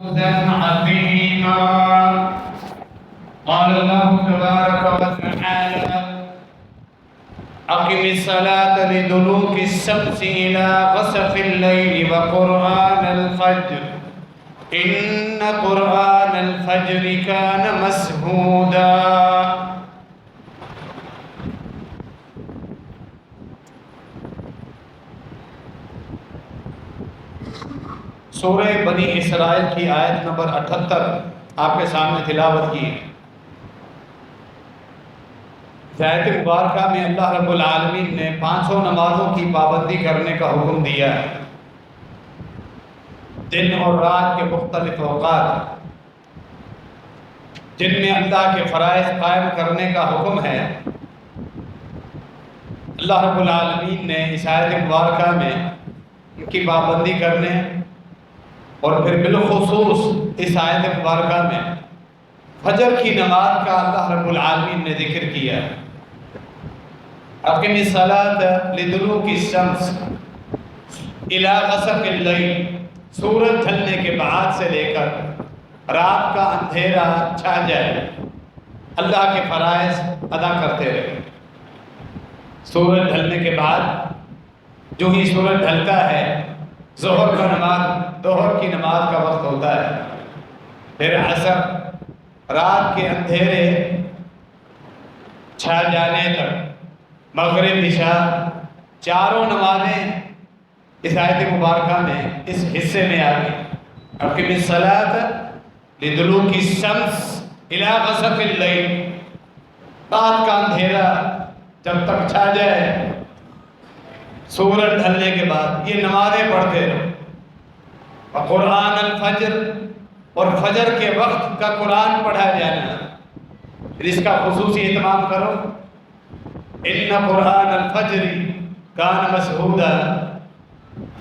عظيما. قال الله تبارك وتعالى: أقم الصلاة لدلوك الشمس إلى غسق الليل وقرآن الفجر إن قرآن الفجر كان مشهودا. سورہ بنی اسرائیل کی آیت نمبر 78 آپ کے سامنے تلاوت کی ہے. آیت مبارکہ میں اللہ رب العالمین نے 500 نمازوں کی پابندی کرنے کا حکم دیا ہے. دن اور رات کے مختلف اوقات جن میں اللہ کے فرائض قائم کرنے کا حکم ہے، اللہ رب العالمین نے اس آیت مبارکہ میں ان کی پابندی کرنے اور پھر بالخصوص اس آیت مبارکہ میں فجر کی نماز کا اللہ رب العالمین نے ذکر کیا ہے. اقم الصلاۃ لدلوک الشمس الی غسق اللیل، سورج ڈھلنے کے بعد سے لے کر رات کا اندھیرا چھا جائے اللہ کے فرائض ادا کرتے رہے. سورج ڈھلنے کے بعد جو ہی سورج ڈھلتا ہے ظہر کی نماز کا وقت ہوتا ہے، پھر عصر، رات کے اندھیرے چھا جانے تک مغرب، عشاء، چاروں نمازیں اس آیت مبارکہ میں اس حصے میں آ گئی. اقم الصلاۃ لدلوک الشمس الی غسق اللیل، رات کا اندھیرا جب تک چھا جائے سورج ڈھلنے کے بعد یہ نمازیں پڑھتے رہو. قرآن الفجر، اور فجر کے وقت کا قرآن پڑھا جانا، پھر اس کا خصوصی اہتمام کرو. ان قرآن الفجر کان مشہودا،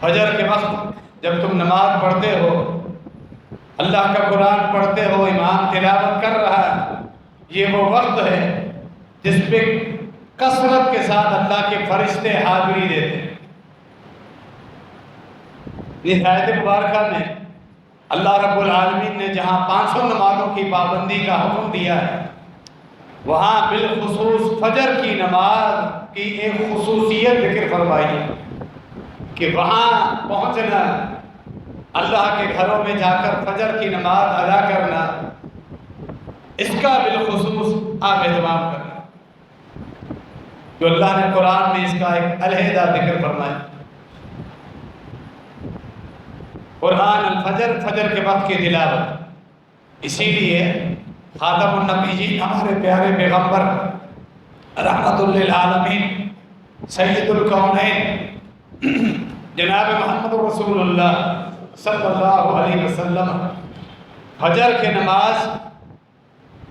فجر کے وقت جب تم نماز پڑھتے ہو، اللہ کا قرآن پڑھتے ہو، امام تلاوت کر رہا ہے، یہ وہ وقت ہے جس پہ کثرت کے ساتھ اللہ کے فرشتے حاضری دیتے ہیں. اس آیت مبارکہ میں اللہ رب العالمین نے جہاں 500 نمازوں کی پابندی کا حکم دیا ہے، وہاں بالخصوص فجر کی نماز کی ایک خصوصیت ذکر فرمائی ہے کہ وہاں پہنچنا، اللہ کے گھروں میں جا کر فجر کی نماز ادا کرنا، اس کا بالخصوص آپ اہتمام کرنا، جو اللہ نے قرآن میں اس کا ایک علیحدہ ذکر فرمایا. قرآن الفجر، فجر کے وقت کی تلاوت. اسی لیے خاتم النبیین ہمارے پیارے پیغمبر رحمت للعالمین سید الکونین جناب محمد رسول اللہ صلی اللہ علیہ وسلم فجر کے نماز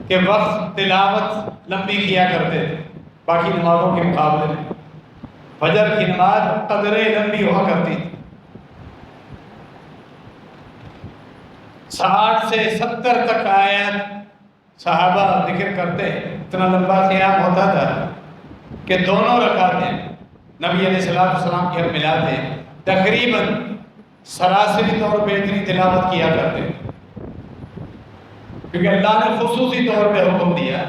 کے وقت تلاوت لمبی کیا کرتے تھے. باقی نمازوں کے مقابلے میں فجر کی نماز قدرے لمبی ہوا کرتی تھی. 60 سے 70 تک آیات صحابہ ذکر کرتے، اتنا لمبا قیام ہوتا تھا کہ دونوں رکعتیں نبی علیہ السلام کی ہم ملاتے تقریباً سراسری طور پہ اتنی تلاوت کیا کرتے، کیونکہ اللہ نے خصوصی طور پہ حکم دیا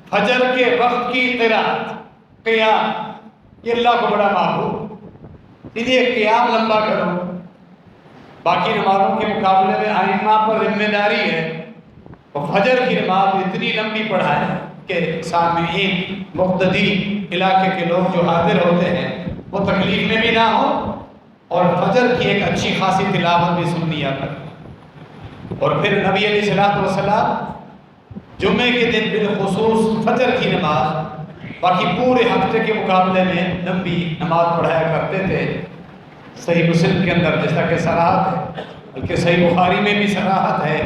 فجر کے وقت کی قرات، قیام، یہ اللہ کو بڑا محبوب، اس لیے قیام لمبا کرو. باقی نمازوں کے مقابلے میں ائمہ پر ذمہ داری ہے اور فجر کی نماز اتنی لمبی پڑھائے کہ سامعین، مقتدی، علاقے کے لوگ جو حاضر ہوتے ہیں وہ تکلیف میں بھی نہ ہو اور فجر کی ایک اچھی خاصی تلاوت بھی سن لیا کریں. اور پھر نبی علیہ السلام جمعے کے دن بالخصوص فجر کی نماز باقی پورے ہفتے کے مقابلے میں لمبی نماز پڑھایا کرتے تھے. صحیح مسلم کے اندر جیسا کہ صراحت ہے، بلکہ صحیح بخاری میں بھی صراحت ہے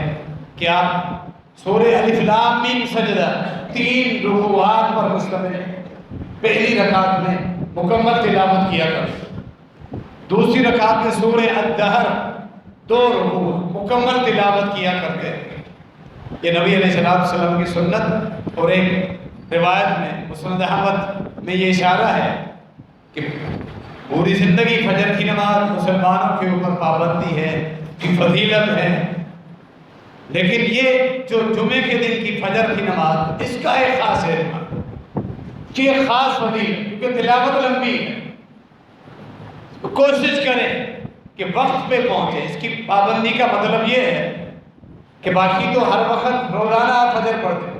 کہ آپ سورہ الف لام میم سجدہ 3 رکوعات پر مشتمل پہلی رکعت میں مکمل تلاوت کیا کرتے، دوسری رکعت میں سورہ الدہر 2 رکوع مکمل تلاوت کیا کرتے. یہ نبی علیہ السلام کی سنت. اور ایک روایت میں مسند احمد میں یہ اشارہ ہے کہ پوری زندگی فجر کی نماز مسلمانوں کے اوپر پابندی ہے، کی فضیلت ہے. لیکن یہ جو جمعے کے دن کی فجر کی نماز، اس کا ایک خاص اہتمام، کہ ایک خاص فضیلت، کیونکہ تلاوت لمبی ہے، تو کوشش کریں کہ وقت پہ پہنچے۔ اس کی پابندی کا مطلب یہ ہے کہ باقی تو ہر وقت روزانہ آپ فجر پڑھتے ہیں،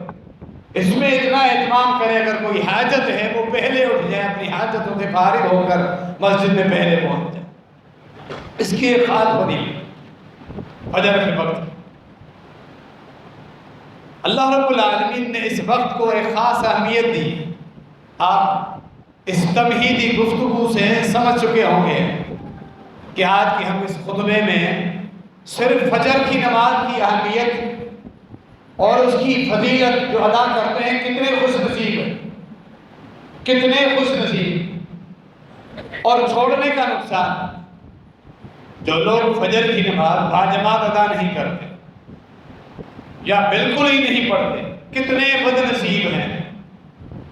اس میں اتنا اہتمام کریں اگر کوئی حاجت ہے وہ پہلے اٹھ جائے، اپنی حاجتوں سے فارغ ہو کر مسجد میں پہلے پہنچ جائے۔ اس کی ایک خاص فضیلت فجر کے وقت۔ اللہ رب العالمین نے اس وقت کو ایک خاص اہمیت دی۔ آپ اس تمہیدی گفتگو سے سمجھ چکے ہوں گے کہ آج کی ہم اس خطبے میں صرف فجر کی نماز کی اہمیت اور اس کی فضیلت جو ادا کرتے ہیں کتنے خوش نصیب ہیں، کتنے خوش نصیب، اور چھوڑنے کا نقصان۔ جو لوگ فجر کی نماز باجماعت ادا نہیں کرتے یا بالکل ہی نہیں پڑھتے، کتنے بد نصیب ہیں،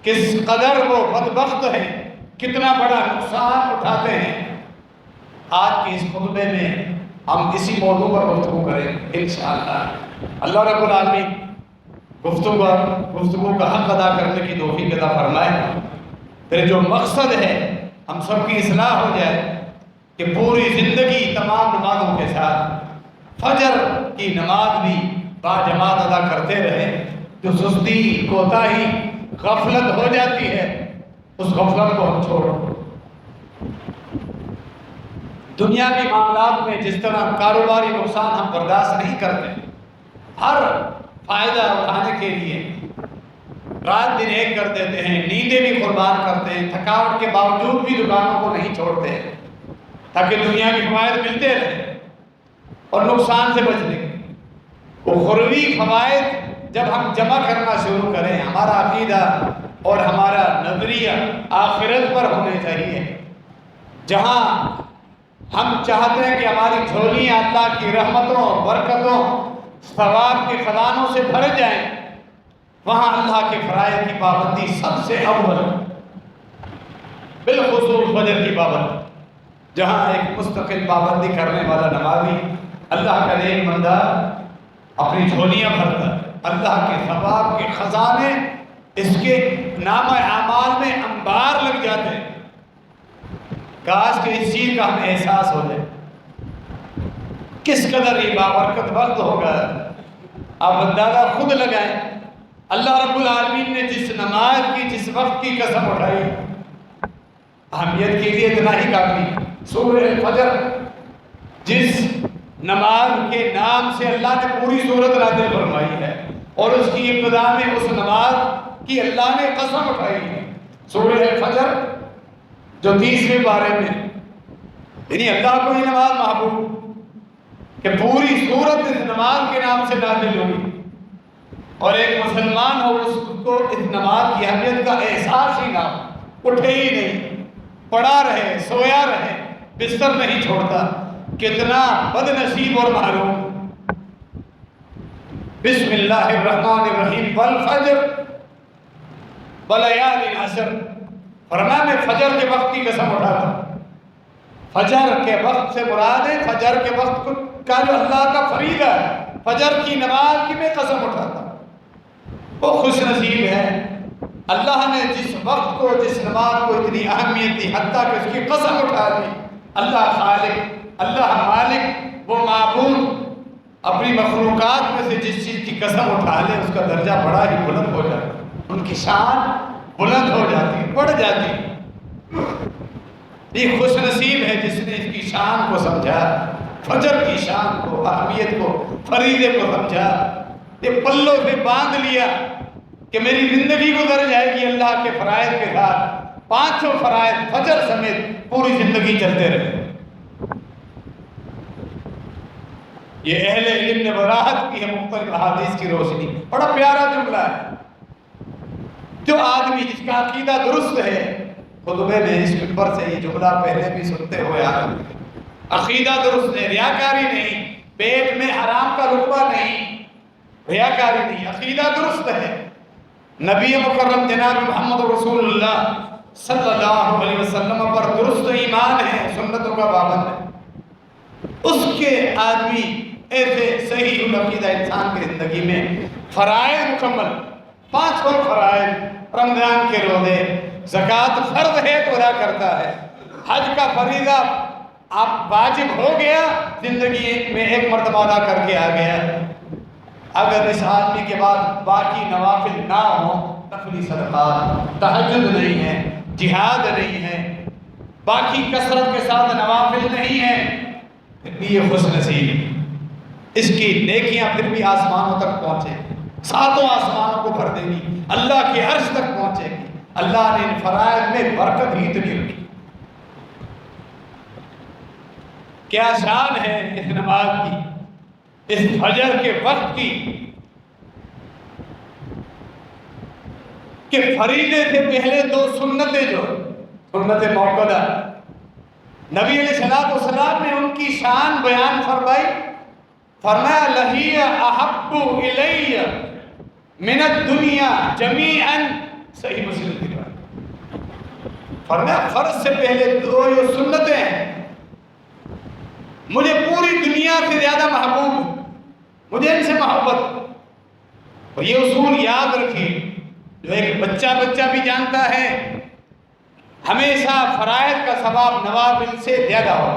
کس قدر وہ بدبخت ہیں، کتنا بڑا نقصان اٹھاتے ہیں۔ آج کے اس خطبے میں ہم اسی موضوع پر گفتگو کریں انشاءاللہ۔ اللہ رب العالمین گفتگو کا حق ادا کرنے کی توفیق عطا فرمائے، پھر جو مقصد ہے ہم سب کی اصلاح ہو جائے کہ پوری زندگی تمام نمازوں کے ساتھ فجر کی نماز بھی باجماعت ادا کرتے رہیں۔ جو سستی، کوتاہی، غفلت ہو جاتی ہے، اس غفلت کو ہم چھوڑیں۔ دنیاوی معاملات میں جس طرح کاروباری نقصان ہم برداشت نہیں کرتے، ہر فائدہ اٹھانے کے لیے رات دن ایک کر دیتے ہیں، نیندیں بھی قربان کرتے ہیں، تھکاوٹ کے باوجود بھی دکانوں کو نہیں چھوڑتے ہیں تاکہ دنیا کی فوائد ملتے رہیں اور نقصان سے بچنے کے۔ اخروی فوائد جب ہم جمع کرنا شروع کریں، ہمارا عقیدہ اور ہمارا نظریہ آخرت پر ہونے چاہیے، جہاں ہم چاہتے ہیں کہ ہماری جھولیاں اللہ کی رحمتوں، برکتوں، ثواب کے خزانوں سے بھر جائیں، وہاں اللہ کے فرائض کی پابندی سب سے اول، بالخصوص فجر کی پابندی، جہاں ایک مستقل پابندی کرنے والا نمازی اللہ کا نیک بندہ اپنی جھولیاں بھرتا ہے، اللہ کے ثواب کے خزانے اس کے نامہ اعمال میں انبار لگ جاتے ہیں۔ کاش کہ اس چیز کا ہمیں احساس ہو جائے کس قدر یہ بابرکت وقت ہوگا۔ آپ اندازہ خود لگائیں، اللہ رب العالمین نے جس نماز کی، جس وقت کی قسم اٹھائی، اہمیت کے لیے اتنا ہی کافی۔ سورہ فجر، جس نماز کے نام سے اللہ نے پوری سورت نازل فرمائی ہے، اور اس کی ابتدا میں اس نماز کی اللہ نے قسم اٹھائی ہے۔ سورہ فجر جو 30ویں پارے میں، یعنی اللہ کو یہ نماز محبوب کہ پوری سورت اس نماز کے نام سے نازل ہوئی، اور ایک مسلمان ہو اس کو اس نماز کی اہمیت کا احساس ہی نہ ہو، اٹھے ہی نہیں، پڑا رہے، سویا رہے، بستر نہیں چھوڑتا، کتنا بد نصیب اور محروم۔ بسم اللہ الرحمن الرحیم، والفجر ولیال عشر، فرمایا میں فجر کے وقت کی قسم اٹھاتا ہوں۔ فجر کے وقت سے مراد ہے فجر کے وقت کا جو اللہ کا فریضہ ہے، فجر کی نماز کی میں قسم اٹھاتا ہوں۔ وہ خوش نصیب ہے اللہ نے جس وقت کو، جس نماز کو اتنی اہمیت دی، حتیٰ کہ اس کی قسم اٹھا دی۔ اللہ خالق، اللہ مالک، وہ معبود اپنی مخلوقات میں سے جس چیز کی قسم اٹھا لے، اس کا درجہ بڑا ہی بلند ہو جاتا ہے، ان کی شان بلند ہو جاتی ہے، بڑھ جاتی ہے۔ یہ خوش نصیب ہے جس نے اس کی شان کو سمجھا، فجر کی شان کو، اہمیت کو، فریضے کو سمجھا، یہ پلوں سے باندھ لیا کہ میری زندگی گزر جائے گی اللہ کے فرائض کے ساتھ، 5 فرائض فجر سمیت پوری زندگی چلتے رہے۔ یہ اہل علم نے وضاحت کی ہے مختلف احادیث کی روشنی، بڑا پیارا جملہ ہے۔ جو آدمی جس کا عقیدہ درست ہے، خطبے میں اس منبر سے یہ جملہ پہلے بھی سنتے ہوئے آ رہے ہیں، عقیدہ درست ہے، ریاکاری نہیں، پیٹ میں حرام کا لقمہ نہیں، ریاکاری نہیں، عقیدہ درست ہے، نبی مکرم جناب محمد رسول اللہ صلی اللہ علیہ وسلم پر درست ایمان ہے، سنتوں کا پابند ہے، اس کے آدمی ایسے صحیح العقیدہ انسان کی زندگی میں فرائض مکمل، 5 فرائض، رمضان کے روزے، زکوٰۃ فرض ہے تو ادا کرتا ہے، حج کا فریضہ آپ واجب ہو گیا، زندگی میں ایک مرتبہ ادا کر کے آ گیا۔ اگر اس آدمی کے بعد باقی نوافل نہ ہوں، نفلی صدقات، تہجد نہیں ہے، جہاد نہیں ہے، باقی کثرت کے ساتھ نوافل نہیں ہے، پھر بھی یہ خوش نصیب، اس کی نیکیاں پھر بھی آسمانوں تک پہنچے گی، 7 آسمانوں کو بھر دے گی، اللہ کے عرش تک پہنچے گی۔ اللہ نے ان فرائض میں برکت ہی اتنی رکھی۔ کیا شان ہے اس نماز کی، اس فجر کے وقت کی، کہ فریضے سے پہلے 2 سنتیں، جو سنت موقدہ، نبی علیہ السلام نے ان کی شان بیان فرمائی، فرمایا لہی احب الی من الدنیا جمیعا، صحیح مسلم کی روایت، فرمایا فرض سے پہلے 2 یہ سنتیں ہیں مجھے پوری دنیا سے زیادہ محبوب، مجھے ان سے محبت۔ اور یہ اصول یاد رکھیے، جو ایک بچہ بھی جانتا ہے، ہمیشہ فرائض کا ثواب نوافل سے زیادہ ہو،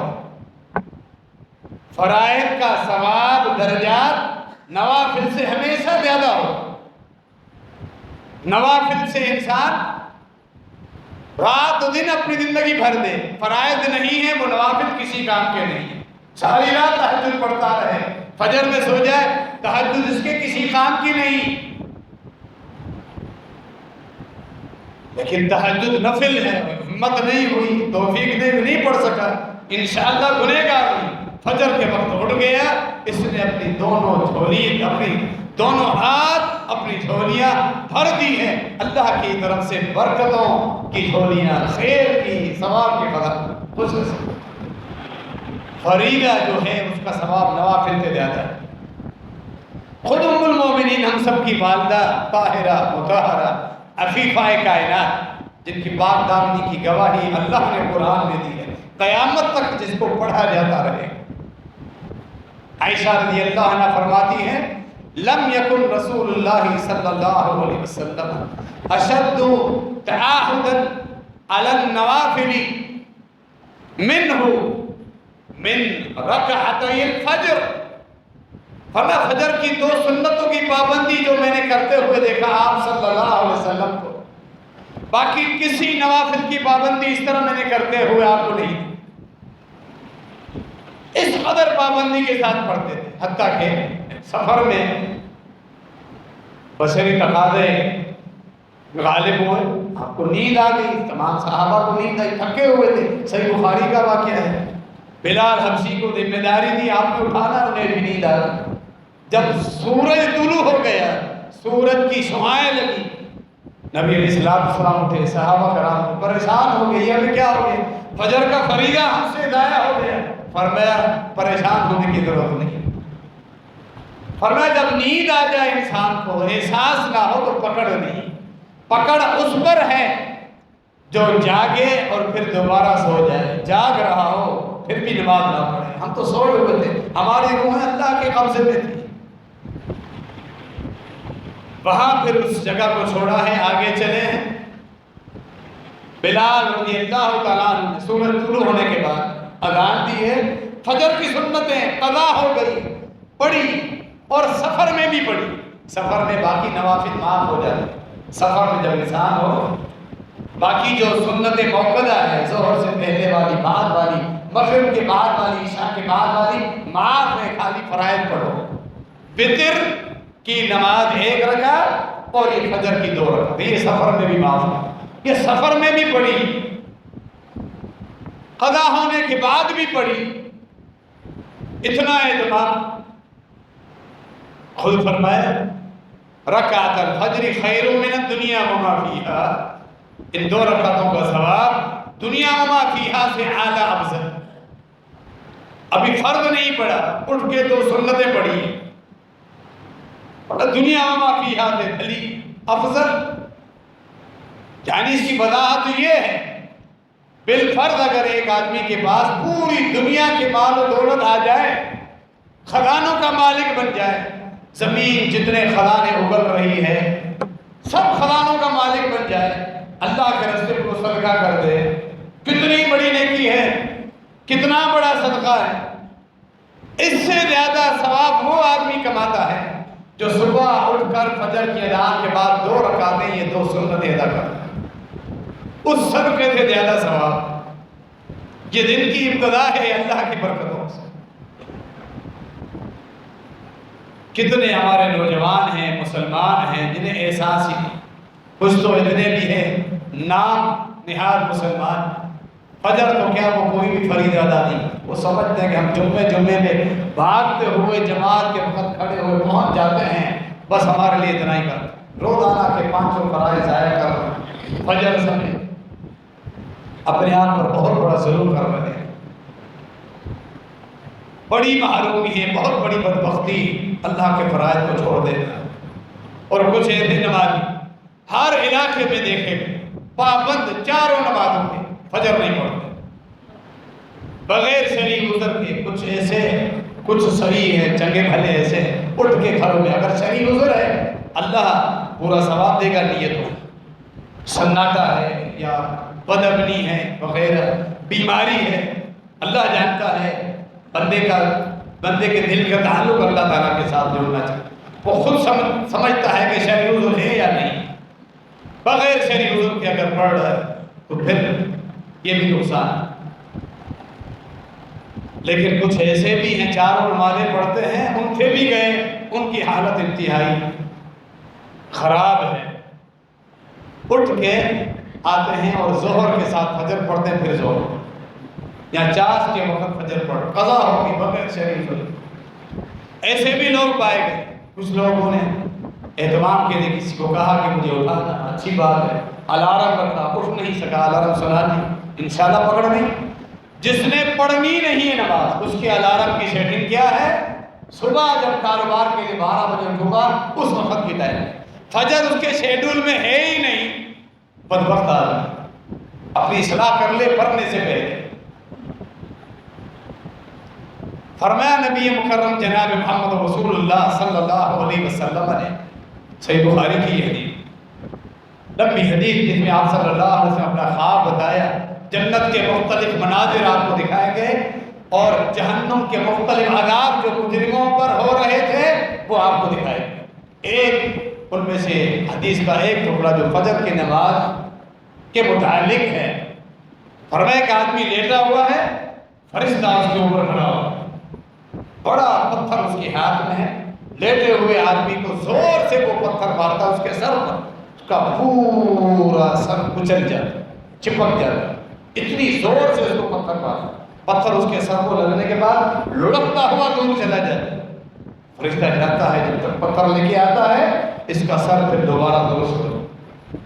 فرائض کا ثواب درجات نوافل سے ہمیشہ زیادہ ہو۔ نوافل سے انسان رات و دن اپنی زندگی بھر دے، فرائض نہیں ہے وہ نوافل کسی کام کے نہیں ہیں، ساری رات تہجد پڑھتا رہے، فجر میں سو جائے، تہجد اس کے کسی کام کی نہیں، لیکن تہجد نفل ہے، ہمت نہیں ہوئی، توفیق نہیں پڑھ سکا، انشاءاللہ گنہگار ہوئی، فجر کے وقت اٹھ گیا، اس نے اپنی دونوں جھولی، اپنی دونوں ہاتھ، اپنی جھولیاں بھر دی ہیں، اللہ کی طرف سے برکتوں کی جھولیاں، خیر کی، ثواب کی قدر، خوش نصیب۔ فریضہ جو ہے اس کا ثواب نوافل سے زیادہ ہے۔ خود ام المومنین ہم سب کی والدہ طاہرہ مطہرہ عفیفہ کائنات، جن کی پاک دامنی کی گواہی اللہ نے قرآن میں دی ہے، قیامت تک جس کو پڑھا جاتا رہے۔ عائشہ رضی اللہ عنہ فرماتی ہیں لم یکن رسول اللہ صلی اللہ علیہ وسلم اشد تعاہدا علی النوافل منہ من رکعتي الفجر، فرمایا فجر کی 2 سنتوں کی پابندی جو میں نے کرتے ہوئے دیکھا آپ صلی اللہ علیہ وسلم کو، باقی کسی نوافل کی پابندی اس طرح میں نے کرتے ہوئے آپ کو نہیں، اس قدر پابندی کے ساتھ پڑھتے تھے، حتیٰ کہ سفر میں بشری تقاضے غالب ہوئے، آپ کو نیند آ گئی، تمام صحابہ کو نیند آئی، تھکے ہوئے تھے، صحیح بخاری کا واقعہ ہے، بلال حبشی کو ذمہ داری دی آپ کو اٹھانا، انہیں بھی نیند آ گئی، جب سورج طلوع ہو گیا، سورج کی شعائیں لگی، نبی علیہ السلام اٹھے، صحابہ کرام پریشان ہو گئے، یہ ابھی کیا ہو گیا، فجر کا فریضہ ہم سے ضائع ہو گیا، فرمایا پریشان ہونے کی ضرورت نہیں، فرمایا جب نیند آ جائے انسان کو، احساس نہ ہو تو پکڑ نہیں، پکڑ اس پر ہے جو جاگے اور پھر دوبارہ سو جائے، جاگ رہا ہو پھر بھی نماز نہ پڑھے، ہم تو سوئے ہوئے تھے، ہماری روحیں اللہ کے قبضے میں تھی، وہاں پھر اس جگہ کو چھوڑا ہے، آگے چلے ہیں، بلال رضی اللہ تعالیٰ عنہ سورج طلوع ہونے کے بعد اذان دی ہے، فجر کی سنتیں قضا ہو گئی، پڑھی، اور سفر میں بھی پڑھی، سفر میں باقی نوافل معاف ہو جاتے، سفر میں جب انسان ہو، باقی جو سنت موقدہ ہے، ظہر سے پہلے والی، بعد والی، مغرب کے بعد والی، عشاء کے بعد والی معاف ہے، خالی فرائض پڑھو، وتر کی نماز 1 رکعت اور یہ فجر کی 2 رکعت، یہ سفر میں بھی معاف ہے، یہ سفر میں بھی پڑھی، قضا ہونے کے بعد بھی پڑھی، اتنا اہتمام، خود فرمایا رکعت الفجر خیر من الدنیا وما فیہا، ان 2 رکعتوں کا ثواب دنیا وما فیہا سے اعلیٰ افضل، ابھی فرض نہیں پڑھا، اٹھ کے 2 سنتیں پڑھی، دنیا وما فیہا سے بھلی افضل، یعنی اس کی وضاحت یہ ہے، بالفرض اگر ایک آدمی کے پاس پوری دنیا کے مال و دولت آ جائے، خزانوں کا مالک بن جائے، زمین جتنے خزانے اگل رہی ہے سب خزانوں کا مالک بن جائے، اللہ کے راستے کو صدقہ کر دے، کتنی بڑی نیکی ہے، کتنا بڑا صدقہ ہے۔ اس سے زیادہ ثواب وہ آدمی کماتا ہے جو صبح اٹھ کر فجر کی اذان کے بعد 2 رکعتیں یہ 2 سنتیں ادا کرتا ہے، اس صدقے سے زیادہ ثواب۔ یہ دن کی ابتدا ہے اللہ کی برکتوں سے۔ کتنے ہمارے نوجوان ہیں، مسلمان ہیں جنہیں احساس ہی نہیں، کچھ تو اتنے بھی ہیں نام نہاد مسلمان، فجر تو کیا وہ کوئی بھی فرید ادا نہیں، وہ سمجھتے ہیں کہ ہم جمعے میں بھاگتے ہوئے جماعت کے وقت کھڑے ہوئے پہنچ جاتے ہیں، بس ہمارے لیے اتنا ہی کر، روزانہ کے 500 فرائض ضائع کر فجر سمے اپنے آپ پر بہت بڑا ظلم کر رہے ہیں، بڑی محرومی ہے، بہت بڑی بدبختی اللہ کے فرائض کو چھوڑ دینا۔ اور کچھ ایسے نمازی ہر علاقے میں دیکھے پابند 4 نمازوں میں فجر نہیں پڑھتے، بغیر شرعی عذر کے، کچھ ایسے کچھ صحیح ہے چنگے بھلے ایسے اٹھ کے گھروں میں، اگر شرعی عذر ہے اللہ پورا ثواب دے گا، نیت ہو، سناٹا ہے یا بدامنی ہے وغیرہ بیماری ہے، اللہ جانتا ہے بندے کے دل کا تعلق اللہ تعالیٰ کے ساتھ جوڑنا چاہیے، وہ خود سمجھتا ہے کہ شرعی عذر ہے یا نہیں، بغیر شرعی عذر کے اگر پڑھ رہا ہے تو پھر یہ بھی نقصان۔ لیکن کچھ ایسے بھی ہیں 4 نمازیں پڑھتے ہیں، ان سے بھی گئے، ان کی حالت انتہائی خراب ہے، اٹھ کے آتے ہیں اور ظہر کے ساتھ فجر پڑھتے ہیں، پھر ظہر یا چاس کے وقت فجر پڑھ قضا ہوگی بغیر شرعی عذر۔ ایسے بھی لوگ پائے گئے، کچھ لوگوں نے اہتمام کے لیے کسی کو کہا کہ مجھے اٹھانا، اچھی بات ہے، الارم رکھا، اٹھ نہیں سکا، الارم سنا نہیں، انشاءاللہ پکڑ نہیں۔ جس نے پڑھنی نہیں ہے نماز، اس کے الارم کی سیٹنگ کیا ہے؟ صبح جب کاروبار کے لیے 12 بجے اٹھوگا اس وقت کی ٹائم، فجر اس کے شیڈول میں ہے ہی نہیں، بدبخت آدمی، اپنی اصلاح کر لے پڑھنے سے پہلے۔ فرمایا نبی مکرم جناب محمد رسول اللہ صلی اللہ علیہ وسلم نے، صحیح بخاری کی حدیث، لمبی حدیث جس میں آپ صلی اللہ علیہ وسلم اپنا خواب بتایا، جنت کے مختلف مناظر آپ کو دکھائے گئے اور جہنم کے مختلف عذاب جو مجرموں پر ہو رہے تھے وہ آپ کو دکھائے گئے۔ ایک ان میں سے حدیث کا ایک ٹکڑا جو فجر کی نماز کے متعلق ہے، فرمایا کہ آدمی لیٹا ہوا ہے، فرشتہ اس کے اوپر کھڑا ہوا، بڑا پتھر اس کے ہاتھ میں ہے، لیٹے ہوئے آدمی کو زور سے وہ پتھر مارتا اس کے سر پر، اس کا پورا سر کچل جاتا، چپک جاتا، اتنی زور سے اس کو پتھر مارتا، پتھر اس کے سر کو لگنے کے بعد لڑکتا ہوا دور چلا جاتا، فرشتہ جاتا ہے جب تک پتھر لے کے آتا ہے اس کا سر پھر دوبارہ درست ہو،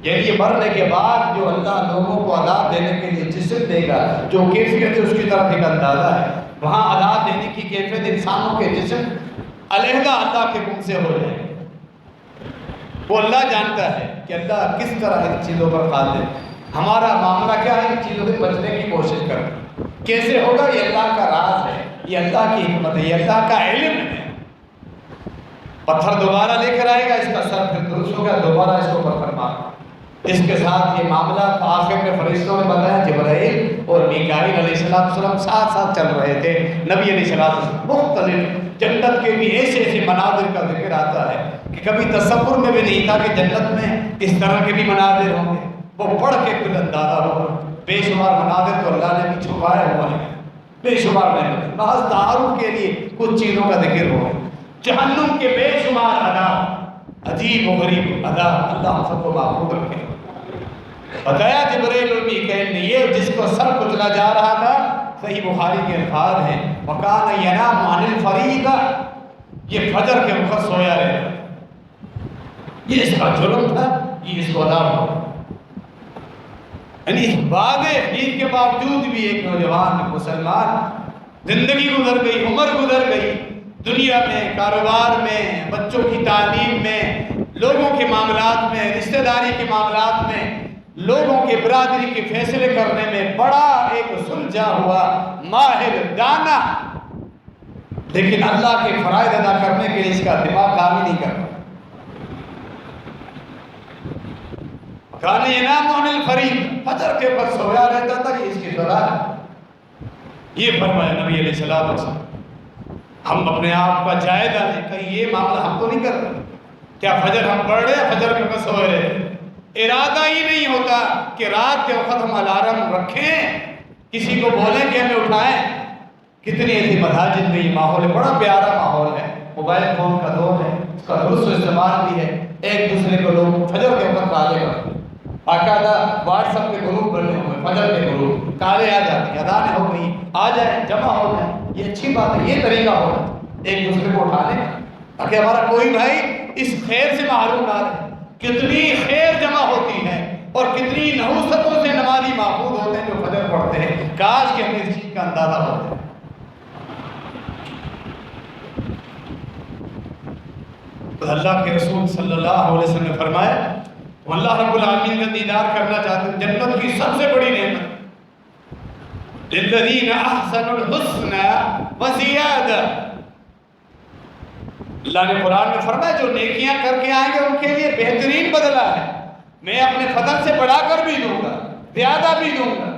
یعنی یہ مرنے کے بعد جو اللہ لوگوں کو عذاب دینے کے لیے جسم دے گا، جو کیفیت اس کی طرف ایک اندازہ ہے، وہاں عذاب دینے کی کیفیت انسانوں کے جسم علیحدہ اللہ کے حکم سے ہو جائے، وہ اللہ جانتا ہے کہ اللہ کس طرح ان چیزوں پر قادر ہے۔ ہمارا معاملہ کیا ہے؟ ان چیزوں سے بچنے کی کوشش کرنا، کیسے ہوگا یہ اللہ کا راز ہے، یہ اللہ کی حکمت ہے، یہ اللہ کا علم ہے۔ پتھر دوبارہ لے کر آئے گا، اس کا سر پھر درست ہوگا، دوبارہ اس کو پتھر مارا، اس کے ساتھ یہ معاملہ آخر میں فرشتوں نے بتایا، جبرائیل اور میکائیل علیہ السلام ساتھ ساتھ چل رہے تھے، نبی علیہ السلام مختلف جنت کے بھی ایسے ایسے مناظر کا ذکر آتا ہے کہ کبھی تصور میں بھی نہیں تھا کہ جنت میں اس طرح کے بھی مناظر ہوں گے، وہ پڑھ کے کل اندازہ ہوگا، بے شمار مناظر تو اللہ نے بھی چھپائے ہوئے ہیں، بے شمار نہیں، بس تعارف کے لیے کچھ چیزوں کا ذکر ہو، جہنم کے بے شمار عذاب، عجیب و غریب عذاب، اللہ ہم سب کو محفوظ رکھے۔ بتایا جبرائیل اور میکائیل نے، یہ جس کو سر کچلا جا رہا تھا، صحیح بخاری کے الفاظ ہیں، وَكَانَ يَنَامُ عَنِ الْفَرِيضَةِ، یہ فجر کے وقت سویا رہتا، یہ اس کا جرم تھا، یہ اس کو عذاب ہو۔ یعنی واضح حدیث کے باوجود بھی ایک نوجوان مسلمان، زندگی گزر گئی، عمر گزر گئی، دنیا میں، کاروبار میں، بچوں کی تعلیم میں، لوگوں کے معاملات میں، رشتہ داری کے معاملات میں، لوگوں کے برادری کے فیصلے کرنے میں بڑا ایک سلجھا ہوا ماہر دانا، لیکن اللہ کے فرائض ادا کرنے کے لیے اس کا دماغ کام ہی نہیں کرتا۔ کان ینام عن الفریض، فجر کے وقت سویا رہتا تھا، یہ اس کی سزا ہے۔ یہ فرمایا نبی علیہ الصلوۃ والسلام۔ ہم اپنے آپ کا جائزہ لیں، کہیں یہ معاملہ ہم تو نہیں کر رہے؟ کیا فجر ہم پڑھ رہے ہیں، فجر کے وقت سوئے رہے، ارادہ ہی نہیں ہوتا کہ رات کے وقت ہم الارم رکھیں، کسی کو بولیں کہ ہمیں اٹھائیں۔ کتنی ایسی مساجد میں یہ ماحول ہے، بڑا پیارا ماحول ہے، موبائل فون کا دور ہے، اس کا درست استعمال بھی ہے، ایک دوسرے کو لوگ فجر کے وقت کالے کرتے ہیں، باقاعدہ واٹس ایپ کے گروپ بنے ہوئے، فجر کے گروپ، کالے آ جاتے ہیں، اذان ہو گئی، آ جائیں، جمع ہو جائیں، یہ اچھی بات ہے، یہ طریقہ ہونا ایک دوسرے کو اٹھانے کا، تاکہ ہمارا کوئی بھائی اس خیر سے محروم نہ رہے۔ کتنی خیر جمع ہوتی ہے اور کتنی نحوستوں سے نمازی محفوظ ہوتے ہیں جو فجر پڑھتے ہیں، کاش کہ ہمیں اس چیز کا اندازہ ہوتا ہے۔ تو اللہ کے رسول صلی اللہ علیہ وسلم نے فرمایا، اللہ رب العالمین کا دیدار کرنا چاہتے ہیں، جنت کی سب سے بڑی نعمت للذین احسنوا الحسنى وزیادہ۔ اللہ نے قرآن میں فرمایا جو نیکیاں کر کے آئیں گے ان کے لیے بہترین بدلہ ہے، میں اپنے فضل سے بڑھا کر بھی دوں گا، زیادہ بھی دوں گا۔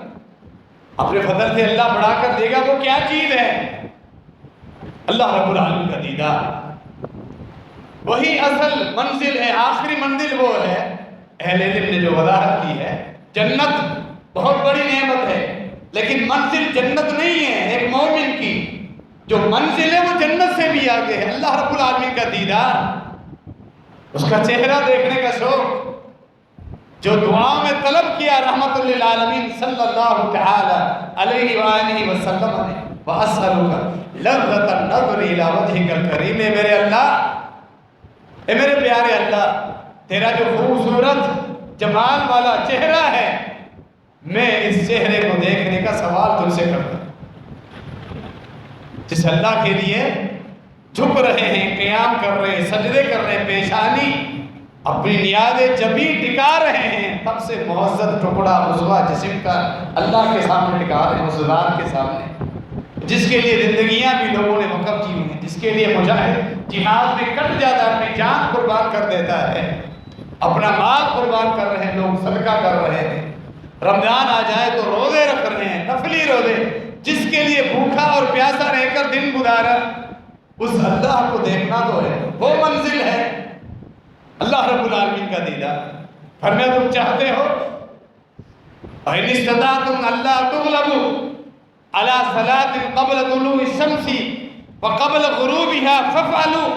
اپنے فضل سے اللہ بڑھا کر دے گا، وہ کیا چیز ہے؟ اللہ رب العالمین کا دیدار، وہی اصل منزل ہے، آخری منزل وہ ہے۔ اہل علم نے جو وضاحت کی ہے، جنت بہت بڑی نعمت ہے، لیکن منزل جنت نہیں ہے ایک مومن کی، جو منزل ہے وہ جنت سے بھی آگے ہے، اللہ رب العالمین کا دیدار، اس کا چہرہ دیکھنے کا شوق، جو دعا میں طلب کیا رحمت للعالمین صلی اللہ تعالی علیہ وآلہ وسلم نے، وَأَسْأَلُكَ لَذَّةَ النَّظْرِ إِلَىٰ وَجْهِكَ الْكَرِيمِ، اے میرے اللہ، اے میرے پیارے اللہ، تیرا جو خوبصورت جمال والا چہرہ ہے، میں اس چہرے کو دیکھنے کا سوال تجھ سے کرتا ہوں۔ جس اللہ کے لیے جھک رہے ہیں، قیام کر رہے ہیں، سجدے کر رہے ہیں، پیشانی اپنی نیاز جبی ٹکا رہے ہیں، سب سے معزز ٹکڑا رسوا جسم کا اللہ کے سامنے ٹکا رہے ہیں، اس ذات کے سامنے جس کے لیے زندگیاں بھی لوگوں نے وقف کی ہوئی ہیں، جس کے لیے مجاہد جہاد میں کٹ جاتا ہے، اپنی جان قربان کر دیتا ہے، اپنا مال قربان کر رہے ہیں، لوگ صدقہ کر رہے ہیں، رمضان آ جائے تو روزے رکھ رہے ہیں، نفلی روزے، جس کے لیے بھوکا اور پیاسا رہ کر دن گزارا، اس اللہ کو دیکھنا تو ہے، وہ منزل ہے اللہ رب العالمین کا دیدار۔ فرمایا تم چاہتے ہو وَإِنِ اسْتَطَعْتُمْ أَلَّا تُغْلَبُوا عَلَىٰ صَلَاةٍ قَبْلَ طُلُوعِ الشَّمْسِ وَقَبْلَ غُرُوبِهَا فَافْعَلُوا۔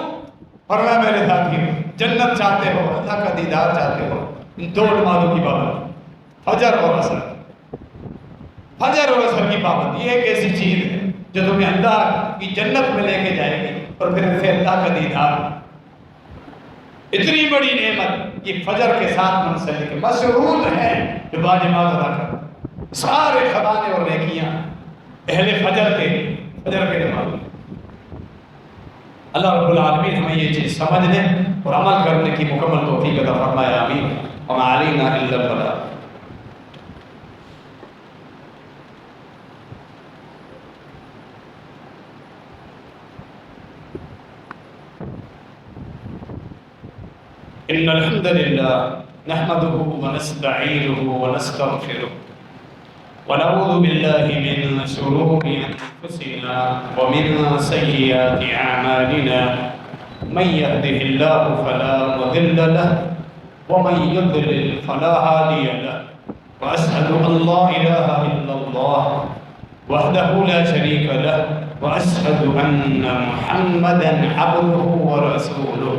فرمایا میرے ساتھیو، جنت چاہتے ہو، اللہ کا دیدار چاہتے ہو، ان دو نمازوں کی پابندی، فجر اور عصر، فجر اور عصر کی پابندی، یہ ایک ایسی چیز ہے جو تمہیں اللہ کی جنت میں لے کے جائے گی، اور پھر اسے اللہ کا دیدار، اتنی بڑی نعمت یہ فجر کے ساتھ منسلک ہے، مسعود ہے جو باجماعت ادا کر، سارے خزانے اور نیکیاں اہل فجر کے نماز۔ اللہ رب العالمین ہمیں یہ چیز سمجھنے اور عمل کرنے کی مکمل توفیق عطا فرمائے، آمین۔ وما علینا الا البلاغ۔ ان الحمد للہ نحمده ونستعینه ونستغفره ونعوذ بالله من شرور انفسنا ومن سیئات اعمالنا، من يهده الله فلا مضل له ومن يضلل فلا هادي له، واشهد ان لا اله الا الله وحده لا شريك له، واشهد ان محمدا عبده ورسوله۔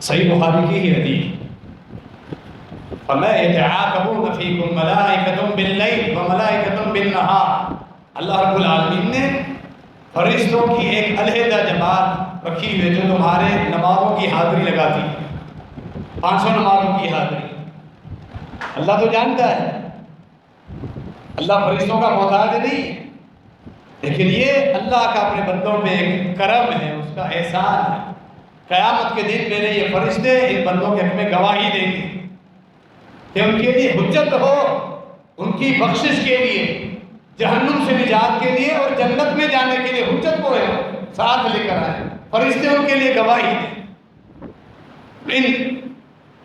صحیح بخاری کی ہی حدیث، فَمَا يَتَعَاقَبُونَ فِيكُمْ مَلَائِكَةٌ بِاللَّيْلِ وَمَلَائِكَةٌ بِالنَّهَارِ۔ اللہ رب العالمین نے فرشتوں کی ایک علیحدہ جماعت رکھی ہوئی جو تمہارے نمازوں کی حاضری لگاتی، 500 نمازوں کی حاضری۔ اللہ تو جانتا ہے، اللہ فرشتوں کا محتاج نہیں ہے، لیکن یہ اللہ کا اپنے بندوں پہ ایک کرم ہے، اس کا احسان ہے۔ قیامت کے دن میرے یہ فرشتے ان بندوں کے حق میں گواہی دیں گے کہ ان کے لیے حجت ہو، ان کی بخشش کے لیے جہنم سے نجات کے لیے اور جنت میں جانے کے لیے حجت کو ہے ساتھ لے کر آئے، فرشتے ان کے لیے گواہی دیں۔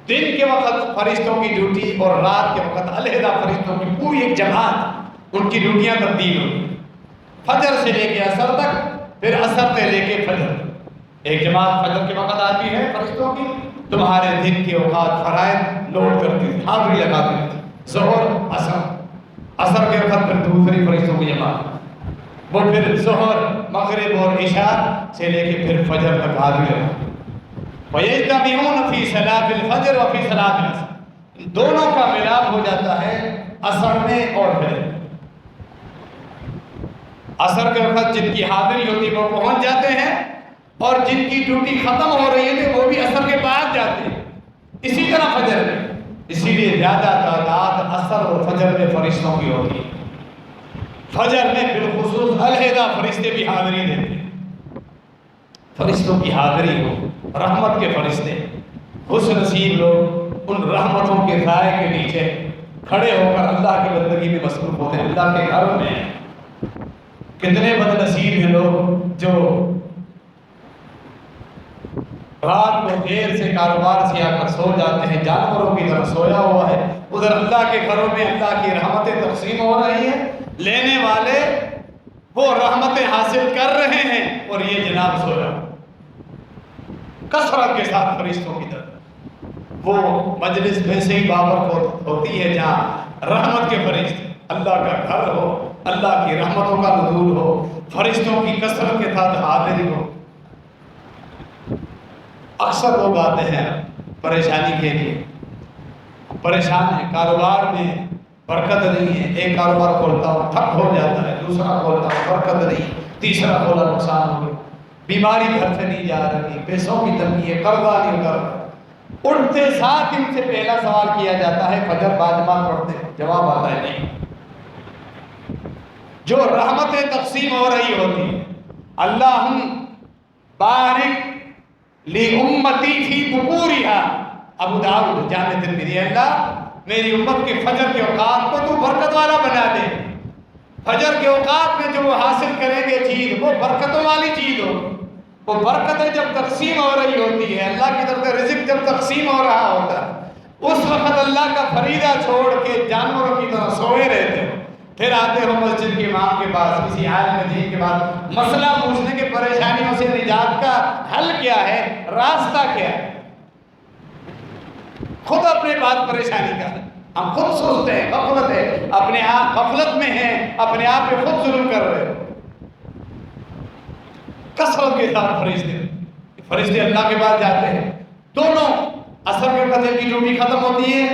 دن کے وقت فرشتوں کی ڈیوٹی اور رات کے وقت علیحدہ فرشتوں کی پوری ایک جماعت، ان کی ڈیوٹیاں تبدیل ہوئی، فجر سے لے کے عصر تک، پھر عصر سے لے کے فجر۔ ایک جماعت فجر کے وقت آتی ہے فرشتوں کی، تمہارے دن کے اوقات فرائض لوٹ کرتی تھی، حاضری لگاتی تھی، ظہر عصر کے وقت پھر دوسری فرشتوں کی جماعت، وہ پھر ظہر مغرب اور عشاء سے لے کے پھر فجر تک حاضری لگاتی۔ وَيَجْتَمِعُونَ فِي صَلَاةِ الْفَجْرِ وَفِي صَلَاةِ الْعَصْرِ، دونوں کا ملاپ ہو جاتا ہے عصر میں اور فجر۔ عصر کے وقت جن کی حاضری ہوتی وہ پہنچ جاتے ہیں، اور جن کی ڈیوٹی ختم ہو رہی ہے وہ بھی عصر کے بعد جاتے ہیں۔ اسی طرح فجر میں، اسی لیے زیادہ تعداد عصر اور فجر میں فرشتوں کی ہوتی ہے۔ فجر میں بالخصوص علیحدہ فرشتے بھی حاضری دیتے ہیں، فرشتوں کی حاضری ہو، رحمت کے فرشتے، خوش نصیب لوگ ان رحمتوں کے سائے کے نیچے کھڑے ہو کر اللہ کی بندگی میں مصروف ہوتے ہیں۔ اللہ کے گھر میں کتنے بد نصیب ہیں لوگ جو رات کو دیر سے کاروبار سے آ کر سو جاتے ہیں، جانوروں کی طرح سویا ہوا ہے، ادھر اللہ کے گھروں میں اللہ کی رحمتیں تقسیم ہو رہی ہیں، لینے والے وہ رحمتیں حاصل کر رہے ہیں اور یہ جناب سویا کثرت کے ساتھ فرشتوں کی طرف۔ وہ مجلس ویسے ہی بابرکت ہوتی ہے جہاں رحمت کے فرشتے، اللہ کا گھر ہو، اللہ کی رحمتوں کا نزول ہو، فرشتوں کی کثرت کے ساتھ حاضری ہو۔ اکثر لوگ آتے ہیں پریشانی کے لیے، پریشان ہیں، کاروبار میں برکت نہیں ہے، ایک کاروبار کھولتا ہوں ٹھپ ہو جاتا ہے، دوسرا کھولتا ہوں برکت نہیں، تیسرا کھولا نقصان ہو گیا، بیماری گھر سے نہیں جا رہی، پیسوں کی تنگی ہے، قرضہ نہیں اتر رہا۔ اٹھتے ساتھ ان سے پہلا سوال کیا جاتا ہے فجر باجماعت پڑھتے ہیں؟ جواب آتا ہے نہیں۔ جو رحمتیں تقسیم ہو رہی ہوتی ہیں، اللہم بارک لی امتی فی بکورہا، ابو داؤد جامع ترمذی، اللہ میری امت کے فجر کے اوقات کو تو برکت والا بنا دے، فجر کے اوقات میں جو وہ حاصل کریں گے چیز وہ برکتوں والی چیز ہو۔ وہ برکتیں جب تقسیم ہو رہی ہوتی ہے، اللہ کی طرف سے رزق جب تقسیم ہو رہا ہوتا ہے، اس وقت اللہ کا فریضہ چھوڑ کے جانوروں کی طرح سوئے رہتے ہو، پھر آتے ہو مسجد کے امام کے پاس، کسی عالم دین کے پاس مسئلہ پوچھنے کے، پریشانیوں سے نجات کا حل کیا ہے، راستہ کیا ہے۔ خود اپنے بات پریشانی کا ہم خود سوچتے ہیں، غفلت ہے، اپنے آپ غفلت میں ہیں، اپنے آپ پہ خود ظلم کر رہے ہو۔ کثرت کے ساتھ فرشتے اللہ کے پاس جاتے ہیں، دونوں عصر کے وقت کی ڈیوٹی ختم ہوتی ہے،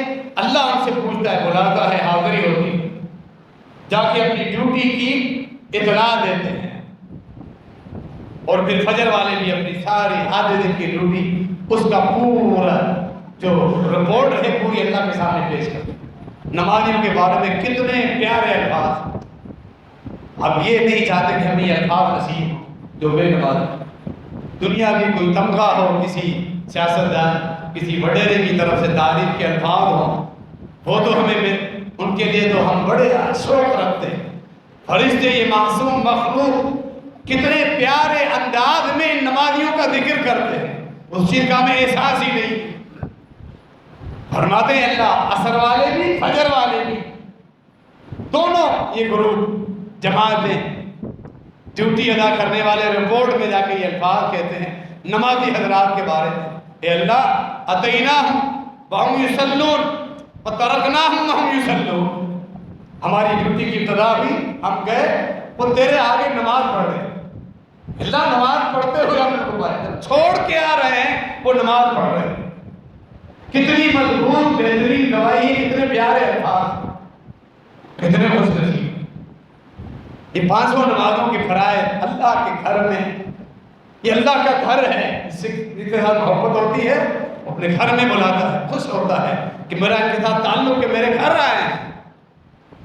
اللہ ان سے پوچھتا ہے، بلاتا ہے، حاضری ہوتی ہے، جا کے اپنی ڈیوٹی کی اطلاع دیتے ہیں، اور پھر فجر والے بھی اپنی ساری آدھے دن کی ڈیوٹی، اس کا پورا جو رپورٹ ہے پوری اللہ کے سامنے پیش کرتے ہیں۔ نمازیوں کے بارے میں کتنے پیارے الفاظ، اب یہ نہیں چاہتے کہ ہمیں یہ الفاظ نصیب ہو جو بے نماز، دنیا کی کوئی تمغہ ہو، کسی سیاستدان، کسی وڈیرے کی طرف سے تعریف کے الفاظ ہوں، وہ تو ہمیں ان کے لیے تو ہم بڑے شوق رکھتے ہیں۔ فرشتے یہ معصوم مخلوق کتنے پیارے انداز میں ان نمازیوں کا ذکر کرتے ہیں، اس چیز کا ہمیں احساس ہی نہیں۔ فرماتے ہیں اللہ عصر والے بھی فجر والے بھی دونوں یہ گروپ جماعتیں ڈیوٹی ادا کرنے والے رپورٹ میں جا کے یہ الفاظ کہتے ہیں نمازی حضرات کے بارے میں، اے اللہ اتیناہم وہم یصلون وترکناہم وہم یصلون، ہماری ڈیوٹی کی ابتدا بھی ہم گئے، وہ تیرے آگے نماز پڑھ رہے ہیں، اللہ نماز پڑھتے ہوئے ہم نے پائے، چھوڑ کے آ رہے ہیں وہ نماز پڑھ رہے ہیں۔ کتنی مضبوط بہترین گواہی، کتنے پیارے الفاظ، کتنے خوش نصیب۔ یہ 500 نمازوں کی فرائض اللہ کے گھر میں، یہ اللہ کا گھر ہے، اس سے اتنے ساتھ محبت ہوتی ہے، اپنے گھر میں بلاتا ہے، خوش ہوتا ہے کہ میرا ان کے ساتھ تعلق ہے، میرے گھر آئے ہیں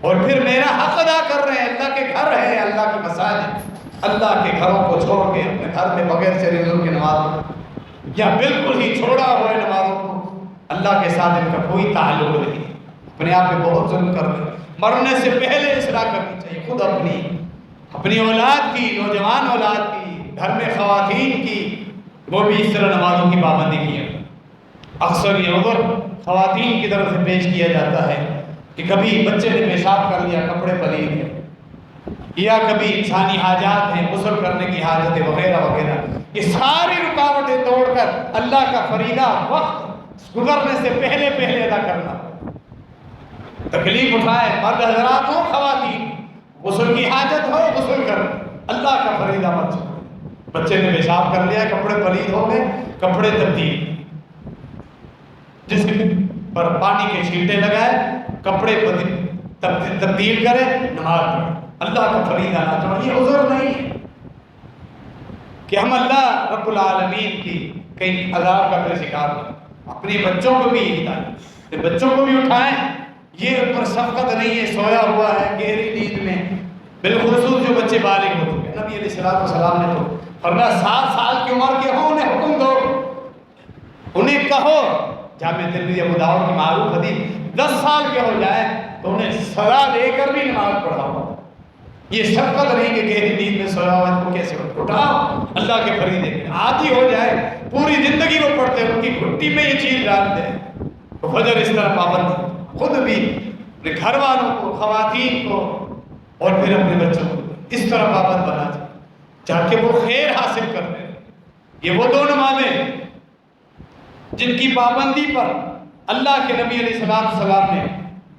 اور پھر میرا حق ادا کر رہے ہیں۔ اللہ کے گھر ہے، اللہ کی مساجد، اللہ کے گھروں کو چھوڑ کے اپنے گھر میں بغیر سے رزق کی نماز، یا بالکل ہی چھوڑا ہوا ہے نمازوں کو، اللہ کے ساتھ ان کا کوئی تعلق نہیں، اپنے آپ پہ بہت ظلم کر رہے ہیں۔ مرنے سے پہلے اصلاح کرنی چاہیے، خود اپنی اولاد کی، نوجوان اولاد کی، گھر میں خواتین کی، وہ بھی اس طرح نمازوں کی پابندی کی ہے۔ اکثر یہ عذر خواتین کی طرف سے پیش کیا جاتا ہے کہ کبھی بچے نے پیشاب کر لیا، کپڑے پلید ہیں، یا کبھی انسانی حاجات ہیں، غسل کرنے کی حاجتیں وغیرہ وغیرہ، یہ ساری رکاوٹیں توڑ کر اللہ کا فریضہ وقت گزرنے سے پہلے ادا کرنا۔ تکلیف اٹھائے مرد حضرات ہو، خواتین، غسل کی حاجت ہو، غسل کر، اللہ کا فریضہ مت چھوڑو۔ بچے نے پیشاب کر لیا، کپڑے پلید ہو گئے، کپڑے تبدیل، جسم پر پانی کے چھینٹے لگائے، کپڑے تبدیل کرے، نماز پڑھے، اللہ کا فریضہ نہ چھوڑو۔ یہ عذر نہیں ہے کہ ہم اللہ رب العالمین کی کئی عذاب کا پھر شکار ہوں۔ اپنے بچوں کو بھی یہی تعلیم، بچوں کو بھی اٹھائیں، یہ ان پر شفقت نہیں ہے، سویا ہوا ہے گہری نیند میں، بالخصوص جو بچے بالغ ہو چکے۔ نبی علیہ السلام نے تو فرمایا 7 سال کی عمر کے ہوں انہیں حکم دو، انہیں کہو، جامع ترمذی ابو داؤد کی معروف حدیث، 10 سال کے ہو جائے تو انہیں سزا دے کر بھی نماز پڑھاؤ۔ یہ شفقت نہیں کہ گہری نیند میں سویا ہوا ہے تو کیسے اٹھاؤ، اللہ کے فریضے کے عادی ہو جائے، پوری زندگی وہ پڑھتے ہیں، ان کی گھٹی میں یہ چیز ڈال دیں تو فجر اس طرح پابند، خود بھی اپنے گھر والوں کو، خواتین کو، اور پھر اپنے بچوں کو اس طرح پابند بنا جائے تاکہ وہ خیر حاصل کر لیں۔ یہ وہ 2 نمازیں جن کی پابندی پر اللہ کے نبی علیہ السلام نے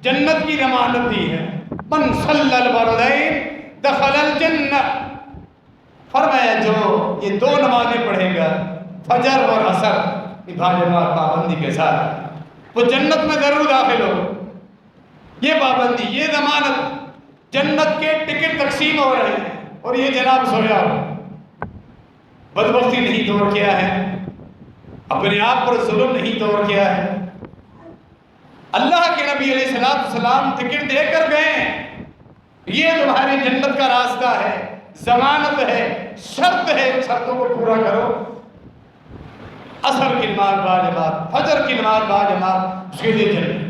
جنت کی ضمانت دی ہے۔ من صلی الفردین دخل الجنہ، فرمایا جو یہ 2 نمازیں پڑھے گا، فجر اور عصر کی باجماعت پابندی کے ساتھ، وہ جنت میں ضرور داخل ہو۔ یہ پابندی، یہ ضمانت، جنت کے ٹکٹ تقسیم ہو رہے ہیں اور یہ جناب سویا ہو، بدبختی نہیں دور کیا ہے، اپنے آپ پر ظلم نہیں دور کیا ہے، اللہ کے نبی علیہ السلام ٹکٹ دے کر گئے، یہ تمہاری جنت کا راستہ ہے، ضمانت ہے، شرط ہے، شرطوں کو پورا کرو۔ عصر کی نماز باجماعت، فجر کی نماز باجماعت، اس کے لیے جنت۔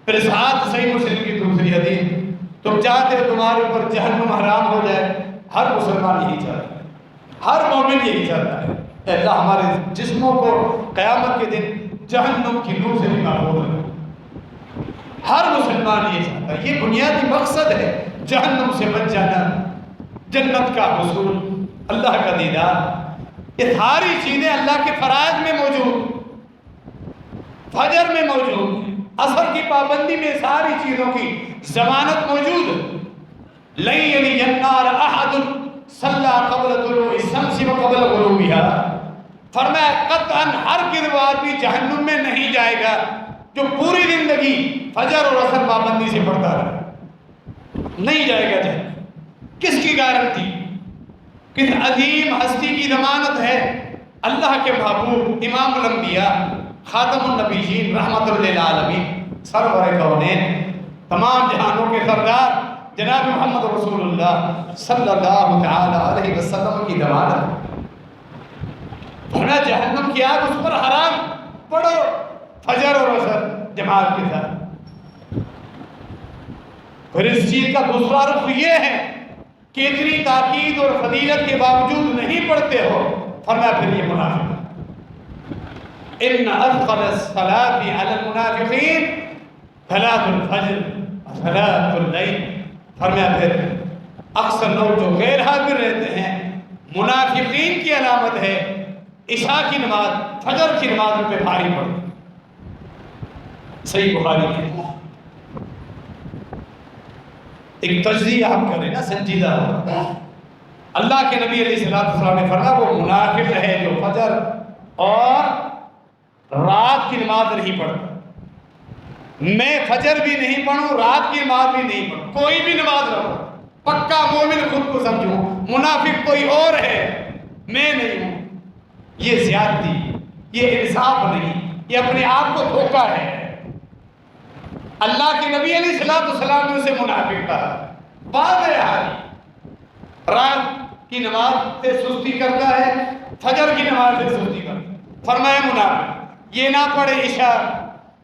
پھر ساتھ صحیح مسلم کی دوسری حدیث، تم چاہتے ہو تمہارے اوپر جہنم حرام ہو جائے، ہر مسلمان یہی چاہتا ہے، ہر مومن یہی چاہتا ہے، اے اللہ ہمارے جسموں کو قیامت کے دن جہنم کی لو سے بھی محفوظ رکھو۔ ہر مسلمان یہ چاہتا ہے، یہ بنیادی مقصد ہے، جہنم سے بچ جانا، جنت کا حصول، اللہ کا دیدار، یہ ساری چیزیں اللہ کے فرائض میں موجود، فجر میں موجود، عصر کی پابندی میں ساری چیزوں کی ضمانت موجود ہے۔ لَن يَلِجَ النَّارَ أَحَدٌ صَلَّى قَبْلَ طُلُوعِ الشَّمْسِ وَقَبْلَ غُرُوبِهَا، فرمایا قطعاً ہرگز وہ آدمی جہنم میں نہیں جائے گا جو پوری زندگی فجر اور عصر پابندی سے پڑھتا رہا، نہیں جائے گا جہنم۔ کس کی گارنٹی؟ کس عظیم ہستی کی ضمانت ہے؟ اللہ کے محبوب امام الانبیاء، خاتم النبیین، رحمت للعالمین، سرور کونین، تمام جہانوں کے سردار جناب محمد رسول اللہ صلی اللہ تعالی علیہ وسلم کی ضمانت۔ بھنا جہنم کی آگ اس پر حرام، پڑھو فجر اور عصر جماعت کے ساتھ۔ پھر اس چیز کا دوسرا رخ یہ ہے کہ اتنی تاکید اور فضیلت کے باوجود نہیں پڑھتے ہو، فرمایا پھر یہ منافق۔ ان اثقل الصلاة علی المنافقین صلاة الفجر صلاة اللیل، فرمایا پھر اکثر لوگ جو غیر حاضر رہتے ہیں، منافقین کی علامت ہے عشاء کی نماز، فجر کی نماز ان پہ بھاری پڑتی۔ صحیح بخاری ہے، ایک تجزیہ ہم کریں نا سنجیدہ ہو۔ اللہ کے نبی علیہ السلام نے فرمایا وہ منافق ہے جو فجر اور رات کی نماز نہیں پڑھتا۔ میں فجر بھی نہیں پڑھوں، رات کی نماز بھی نہیں پڑھوں، کوئی بھی نماز نہ پڑھوں، پکا مومن خود کو سمجھوں، منافق کوئی اور ہے، میں نہیں ہوں۔ یہ زیادتی، یہ انصاف نہیں، یہ اپنے آپ کو دھوکہ ہے۔ اللہ کے نبی علیہ السلام نے اسے منافق کہا، واضح حال، رات کی نماز سے سستی کرتا ہے، فجر کی نماز سے سستی کرتا ہے، فرمایا منافق۔ یہ نہ پڑھے عشاء،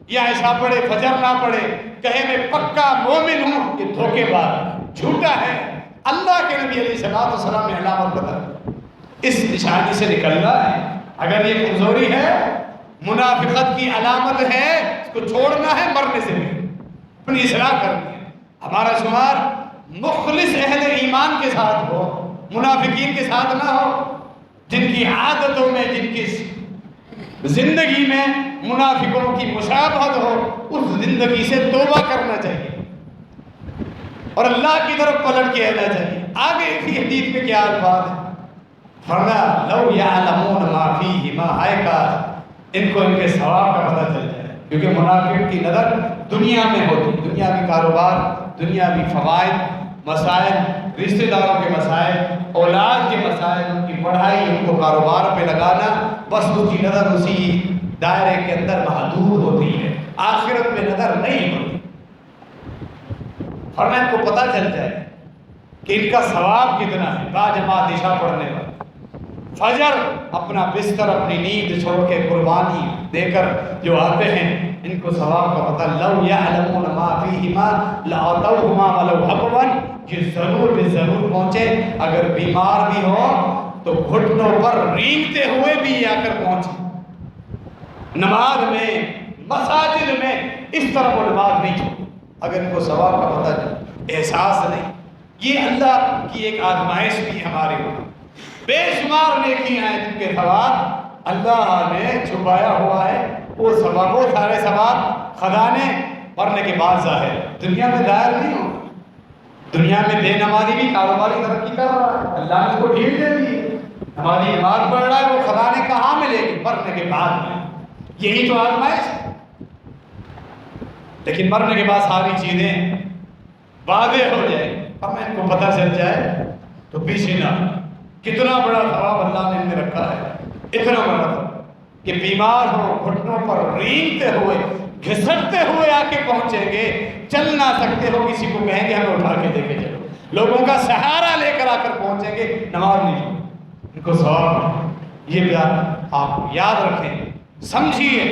یا ایسا پڑھے فجر نہ پڑھے، کہے میں پکا مومن ہوں، یہ دھوکے باز جھوٹا ہے۔ اللہ کے نبی علیہ السلام نے علامت بتا، اس نشانی سے نکلنا ہے۔ اگر یہ کمزوری ہے، منافقت کی علامت ہے، اس کو چھوڑنا ہے، مرنے سے بھی اپنی اصلاح کرنی ہے۔ ہمارا شمار مخلص اہل ایمان کے ساتھ ہو، منافقین کے ساتھ نہ ہو، جن کی عادتوں میں، جن کی زندگی میں منافقوں کی مشابہت ہو، اس زندگی سے توبہ کرنا چاہیے اور اللہ کی طرف پلٹ کے آنا چاہیے۔ آگے اسی حدیث میں کیا الفاظ ہے؟ فرمایا لو یعلمون ما فیہما، ہائے کاش ان کو ان کے ثواب کا پتہ چل جائے، کیونکہ منافق کی نظر دنیا میں ہوتی، دنیاوی کاروبار، دنیاوی فوائد، مسائل، رشتہ داروں کے مسائل، اولاد کے مسائل، ان کی پڑھائی، ان کو کاروبار پہ لگانا، بس اس کی نظر اسی دائرے کے اندر محدود ہوتی ہے، آخرت میں نظر نہیں ہوتی۔ اور میں ان کو پتہ چل جائے کہ ان کا ثواب کتنا ہے، باجماعت عشاء پڑھنے والا، فجر اپنا بستر، اپنی نیند چھوڑ کے قربانی دے کر جو آتے ہیں، ان کو ثواب کا پتہ۔ لو یعلمون ما فیہما لأتوہما ولو حبوا، یہ ضرور بھی ضرور پہنچے، اگر بیمار بھی ہو تو گھٹنوں پر رینگتے ہوئے بھی آ کر پہنچے۔ نماز میں، مساجد میں اس طرح وہ نماز نہیں چھوڑ، اگر ان کو ثواب کا پتہ نہیں، احساس نہیں۔ یہ اللہ کی ایک آزمائش بھی ہمارے اوپر، بے شمار نیکیاں ہیں جن کے ثواب اللہ نے چھپایا ہوا ہے، وہ ثواب، وہ سارے ثواب خزانے مرنے کے بعد ظاہر، دنیا میں ظاہر نہیں ہو۔ دنیا میں بے نمازی بھی کاروباری ترقی کر رہا ہے، اللہ نے اس کو ڈھیل دے دی، نمازی نماز پڑھ رہا ہے، وہ خزانے کہاں ملے گی؟ مرنے کے بعد میں، یہی تو آزمائش ہے۔ لیکن مرنے کے بعد ساری چیزیں واضح ہو جائے، اب میں ان کو پتہ چل جائے تو پیچھے نہ، کتنا بڑا ثواب اللہ نے ان میں رکھا ہے، اتنا بڑا ثواب کہ بیمار ہو، گھٹنوں پر رینگتے ہوئے، گھسٹتے ہوئے آ کے پہنچیں گے، چل نہ سکتے ہو، کسی کو کہیں گے ہمیں اٹھا کے دے کے چلو، لوگوں کا سہارا لے کر آ کر پہنچیں گے، نماز نہیں چھوڑیں، ان کو ثواب۔ یہ بات آپ یاد رکھیں، سمجھیے،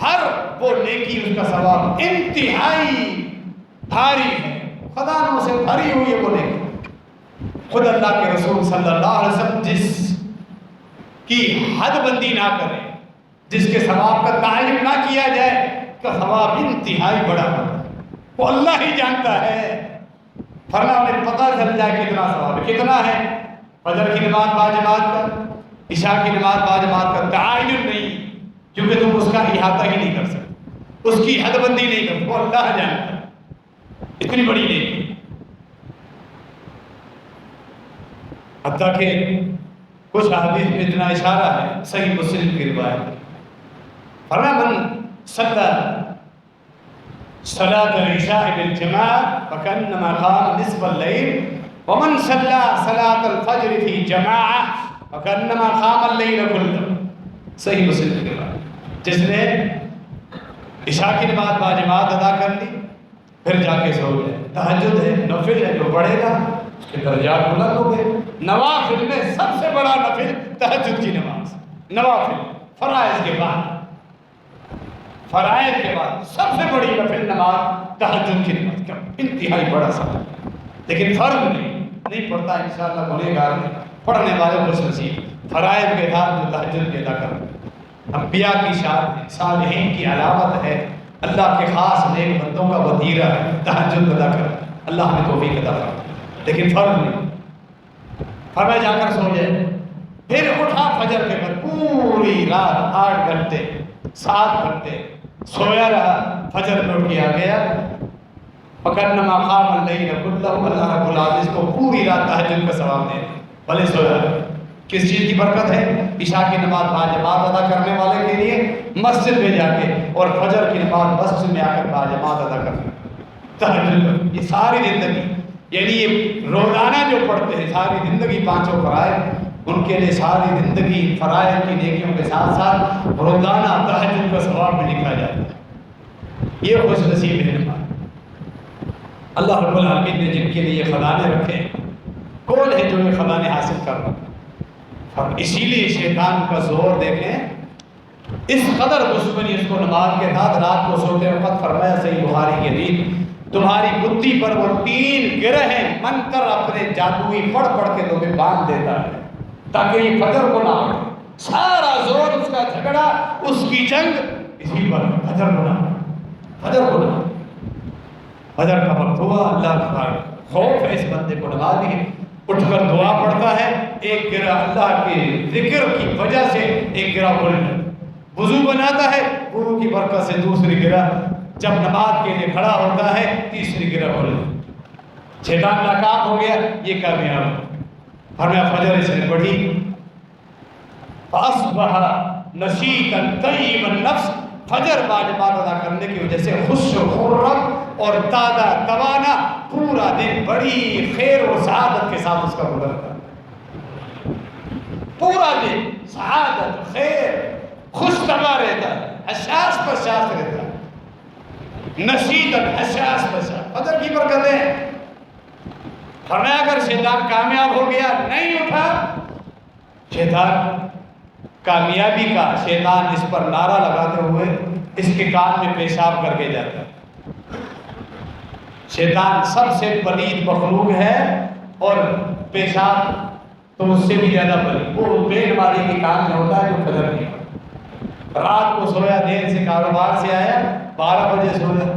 ہر وہ نیکی اس کا ثواب انتہائی بھاری ہے، خزانوں سے بھری ہوئی ہے وہ نیکی۔ خود اللہ کے رسول صلی اللہ علیہ وسلم جس کی حد بندی نہ کرے، جس کے ثواب کا تعین نہ کیا جائے، کا ثواب انتہائی بڑا ہے، وہ اللہ ہی جانتا ہے۔ فرمایا انہیں پتہ چل جائے کتنا ثواب ہے، کتنا ہے۔ فجر کی نماز باجماعت کا، عشاء کی نماز باجماعت کا تعین نہیں، کیونکہ تم اس کا احاطہ ہی نہیں کر سکتے، اس کی حد بندی نہیں کر سکتے، وہ اللہ جانتا ہے، اتنی بڑی نیکی۔ حتیٰ کہ کچھ حدیث میں اتنا اشارہ ہے، صحیح مسلم کی روایت، فرمایا من صلی صلاۃ العشاء بالجماعة فكأنما قام نصف الليل ومن صلى صلاۃ الفجر في جماعة فكأنما قام الليل كله۔ صحیح مسلم کی روایت، جس نے عشاء کی نماز باجماعت ادا کر لی، پھر جا کے سو گئے، تہجد ہے، نفل ہے، جو پڑھے گا اس کے درجات بلند ہو گئے۔ نوافل میں سب سے بڑا نفل تہجد کی نماز، نوافل فرائض کے بعد، فرائض کے بعد سب سے بڑی نفل نماز تہجد کی نماز کا انتہائی بڑا ثواب، لیکن فرض نہیں پڑھتا انشاءاللہ گنہگار نہیں، پڑھنے والے خوش نصیب، فرائض کے ساتھ جو تہجد کے ادا کرتے، انبیاء کی شان ہے، صالحین کی علامت ہے، اللہ کے خاص نیک بندوں کا وطیرہ ہے تہجد ادا کر، اللہ ہمیں توفیق عطا فرمائے، لیکن فرض نہیں۔ فرمایا جا کر سو جائے، پھر اٹھا فجر کے بعد پوری رات 8 گھنٹے 7 گھنٹے سویا رہا، فجر میں اٹھ کے آ گیا، فَكَأَنَّمَا قَامَ اللَّيْلَ كُلَّهُ، اللہ رب العزیز کو پوری رات تہجد کا ثواب دے، بھلے سویا رہا۔ کس چیز کی برکت ہے؟ عشاء کی نماز باجماعت ادا کرنے والے کے لیے مسجد میں جا کے، اور فجر کی نماز مسجد میں آ کر باجماعت ادا کرنا، تہجد، یہ ساری زندگی، یعنی یہ روزانہ جو پڑھتے ہیں ساری زندگی پانچوں فرائض، ان کے لیے ساری زندگی فرائض کی نیکیوں کے ساتھ ساتھ روزانہ تہجد کا ثواب بھی لکھا جاتا ہے۔ یہ خوش نصیب ہے ہمارے، اللہ رب العالمین نے جن کے لیے خزانے رکھے، کون ہے جو یہ خزانے حاصل کر رہا ہے؟ اور اسی لیے شیطان کا زور دیکھیں اس قدر دشمنی اس کو نماز کے ساتھ رات کو سوتے وقت فرمایا صحیح بخاری کی حدیث، تمہاری بدھی پر وہ 3 گرہیں من کر اپنے جادوئی پڑھ پڑھ کے تمہیں باندھ دیتا ہے تاکہ یہ فجر کو نہ پڑے۔ سارا زور اس کا جھگڑا، اس کی جنگ اسی پر، فجر کو نہ فجر کو نہ فجر کا وقت ہوا، اللہ کا خوف ہے اس بندے کو، نماز نہیں اٹھ کر دعا پڑھتا ہے، ایک گرہ اللہ کے ذکر کی وجہ سے ایک گرہ کھل جاتا، وضو بناتا ہے، وضو کی برکت سے دوسری گرہ، جب نماز کے لیے کھڑا ہوتا ہے تیسری گرہ کھل جاتی، شیطان ناکام ہو گیا، یہ کامیاب۔ فرمایا فجر اس نے پڑھی، فَأَصْبَحَ نَشِيطًا طَيِّبَ النَّفْسِ، فجر واجبات ادا کرنے کی وجہ سے خوش و خرم اور تازہ توانا، پورا دن بڑی خیر و سعادت کے ساتھ اس کا گزرتا ہے، پورا دن سعادت خیر خوش طبع رہتا ہے، حساس بشاس رہتا ہے، نشیطاً حساس بشاس، فجر کی برکتیں۔ فرمایا اگر شیطان کامیاب ہو گیا، نہیں اٹھا، شیطان کامیابی کا شیطان اس پر نعرہ لگاتے ہوئے اس کے کان میں پیشاب کر کے جاتا ہے۔ شیطان سب سے پلید مخلوق ہے اور پیشاب تو اس سے بھی زیادہ پلید، وہ پیٹ والی کے کان میں ہوتا ہے جو فجر نہیں ہوتا۔ رات کو سویا، دیر سے کاروبار سے آیا، 12 بجے سویا،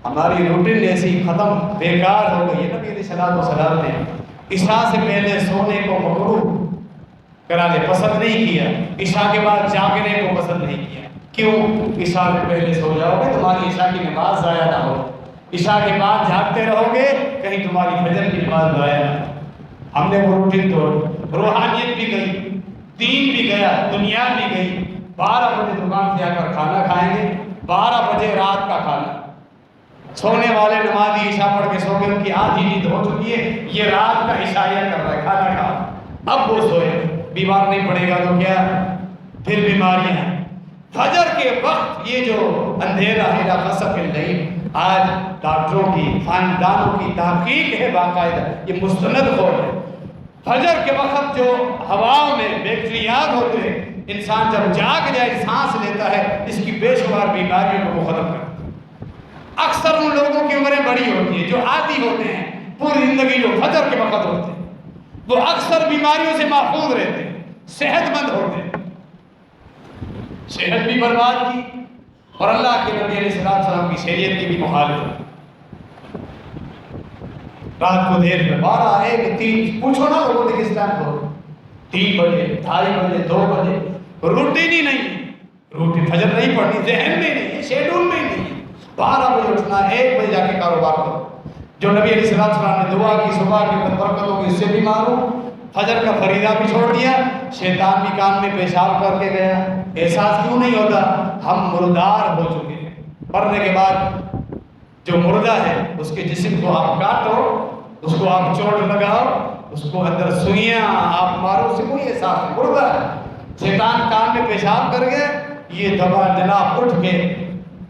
ہماری روٹین ایسی ختم بیکار ہو گئی ہے۔ نبی علیہ السلام نے عشاء سے پہلے سونے کو مکروہ قرار پسند نہیں کیا، عشاء کے بعد جاگنے کو پسند نہیں کیا۔ کیوں؟ عشاء سے پہلے سو جاؤ گے تمہاری عشاء کی نماز ضائع نہ ہو، عشاء کے بعد جاگتے رہو گے کہیں تمہاری فجر کی نماز ضائع نہ ہو۔ ہم نے وہ روٹین توڑ، روحانیت بھی گئی، دین بھی گیا، دنیا بھی گئی۔ 12 بجے دکان سے آ کر کھانا کھائیں گے، 12 بجے رات کا کھانا۔ سونے والے نمازی عشاء پڑھ کے سو گئے، ان کی آدھی نیند ہو چکی ہے، یہ رات کا عشائیہ کر رہا ہے، کھانا کھا، اب وہ سوئے، بیمار نہیں پڑے گا تو کیا، پھر بیماریاں ہیں۔ فجر کے وقت یہ جو اندھیرا ہے لا خسف اللیل، آج ڈاکٹروں کی، خاندانوں کی تحقیق ہے باقاعدہ، یہ مستند قول ہے۔ فجر کے وقت جو ہواؤں میں بیکٹیریات ہوتے ہیں، انسان جب جاگ جائے سانس لیتا ہے، اس کی بے شمار بیماریوں کو وہ ختم کرتا ہے۔ اکثر ان لوگوں کی عمریں بڑی ہوتی ہیں جو عادی ہوتے ہیں، پوری زندگی جو فجر کے وقت ہوتے ہیں، وہ اکثر بیماریوں سے محفوظ رہتے ہیں، صحت مند ہوتے ہیں۔ صحت بھی برباد کی اور اللہ کے نبی علیہ السلام کی شریعت کی بھی مخالفت۔ رات کو دیر میں 12، 1، 3، پوچھو نا لوگوں نے کس ٹائم کو، 3 بجے، 2:30 بجے، 2 بجے، روٹین ہی نہیں، روٹین فجر نہیں پڑھنی، ذہن میں نہیں، شیڈول میں نہیں۔ 12 بجے اٹھنا، 1 بجے جا کے کاروبار کرو۔ جو نبی علیہ السلام نے دعا کی صبح کی برکتوں کی، اس سے بھی معروف۔ فجر کا فریضہ بھی چھوڑ دیا، شیطان بھی کان میں پیشاب کر کے گیا۔ احساس کیوں نہیں ہوتا؟ ہم مردار ہو چکے ہیں۔ مرنے کے بعد جو مردہ ہے اس کے جسم کو آپ کاٹو، اس کو آپ چوٹ لگاؤ، اس کو اندر سوئیاں آپ مارو، اسے کوئی احساس نہیں، مردہ ہے۔ شیطان کان میں پیشاب کر گیا، یہ دوا جناب اٹھ کے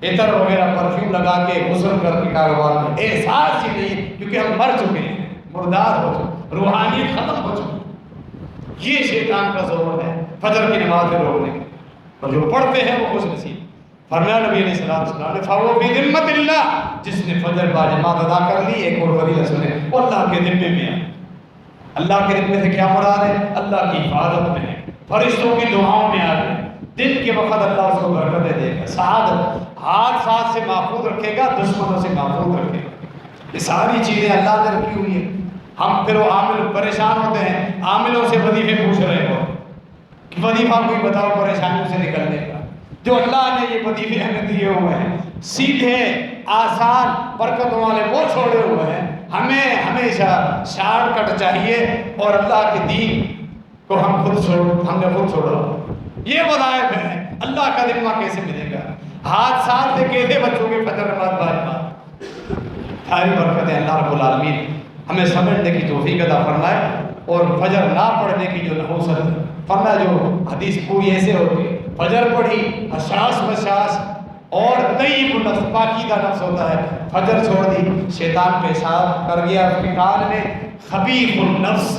عطر وغیرہ پرفیوم لگا کے غسل کر کے کاروبار میں، احساس ہی نہیں، کیونکہ ہم مر چکے ہیں، مردار ہو چکے، روحانیت ختم ہو چکی۔ یہ شیطان کا زور ہے فجر کی نماز سے روکنے کا، اور جو پڑھتے ہیں وہ خوش نصیب۔ فرمایا نبی علیہ السلام نے فَهُوَ فِي ذِمَّةِ اللَّهِ، جس نے فجر باجماعت ادا کر لی، ایک اور فضیلت سنے، وہ اللہ کے ذمے میں ہے۔ اللہ کے ذمے سے کیا مراد ہے؟ اللہ کی حفاظت میں ہے، فرشتوں کی دعاؤں میں آ گئے، دن کے وقت اللہ اس کو برکتیں دے گا، سعادت، حادثات سے محفوظ رکھے گا، دشمنوں سے محفوظ رکھے گا۔ یہ ساری چیزیں اللہ نے رکھی ہوئی ہیں۔ ہم پھر وہ عامل پریشان ہوتے ہیں، عاملوں سے وظیفے پوچھ رہے ہو کہ وظیفہ کوئی بتاؤ پریشانیوں سے نکلنے کا۔ جو اللہ نے یہ وظیفے ہمیں دیے ہوئے ہیں، سیدھے آسان برکتوں والے وہ چھوڑے ہوئے ہیں، ہمیں ہمیشہ شارٹ کٹ چاہیے، اور اللہ کے دین کو ہم نے خود چھوڑا۔ یہ وظائف ہیں، اللہ کا ذمہ کیسے ملے گا؟ حادثات سے کیسے بچوں کے فجر نماز باجماعت؟ ساری برکتیں اللہ رب العالمین ہمیں سمجھنے کی توفیق عطا فرمائے، اور فجر نہ پڑھنے کی جو نحوست فرمایا، جو حدیث پوری ایسے ہوتی ہے، فجر پڑھی حساس بشاس اور طیب نفس، پاکیزہ نفس ہوتا ہے، فجر چھوڑ دی، شیطان پیشاب کر گیا اس کے کان میں، خبیث النفس،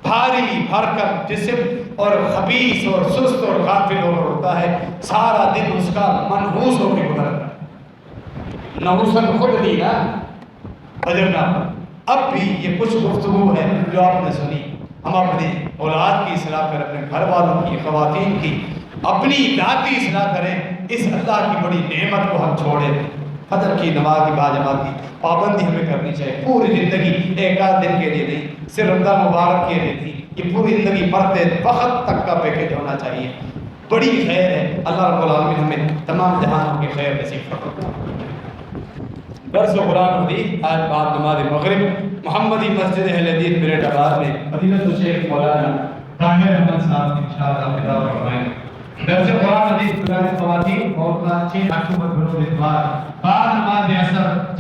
بھاری بھرکم جسم اور خبیث اور سست اور غافل ہو کر اٹھتا ہے، سارا دن اس کا منحوس ہو کے گزرتا ہے۔ نحوست خود دی نا فجر نامہ۔ اب بھی یہ کچھ گفتگو ہے جو آپ نے سنی، ہم اپنے اولاد کی اصلاح کریں، اپنے گھر والوں کی، خواتین کی، اپنی ذاتی اصلاح کریں۔ اس اللہ کی بڑی نعمت کو ہم چھوڑیں۔ فجر کی نماز کی باجماعت کی پابندی ہمیں کرنی چاہیے، پوری زندگی، ایک آدھ دن کے لیے نہیں، صرف رمضان مبارک کے لیے نہیں، یہ پوری زندگی مرتے وقت تک کا پیکج ہونا چاہیے۔ بڑی خیر ہے، اللہ رب العالمین ہمیں تمام جہانوں کی خیر نصیب فرمائے۔ درس و قرآن حدیث آج بعد نماز مغرب محمدی مسجد اہل حدیث بریٹ آباد میں فضیلت الشیخ مولانا طاہر احمد صاحب انشاءاللہ خطاب فرمائیں۔ درس قرآن حدیث برائے خواتین اور 6 اکتوبر بعد نماز عصر